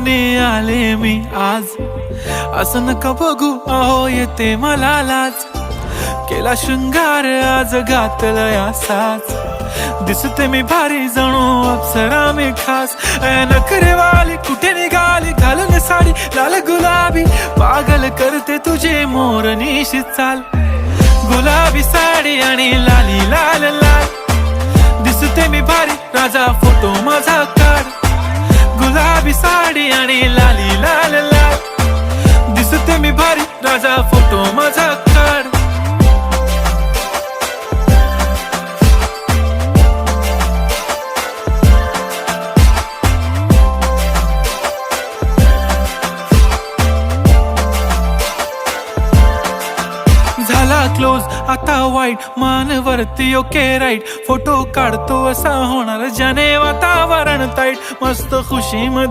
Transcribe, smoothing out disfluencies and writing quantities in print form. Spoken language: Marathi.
घेऊन आले मी आज. असं नका बघू अहो येते मला लाज. केला शृंगार आज घातलाय असाच. दिसते मी भारी जणू अप्सरा मी खास. नखरेवाली कुठे निघाली घालून साडी लाल गुलाबी. पागल करते तुझे मोरनीशी चाल. गुलाबी साडी आणि लाली लाल लाल. दिसते मी भारी राजा फोटो माझा काढ. गुलाबी साडी आणि लाली लाल लाल. दिसते मी भारी राजा फोटो माझा काढ. झाला क्लोज आता वाईट मानवरती ओके राईट. फोटो काढतो असा होणार ज्याने वातावरण ताईट. मस्त खुशी मध्ये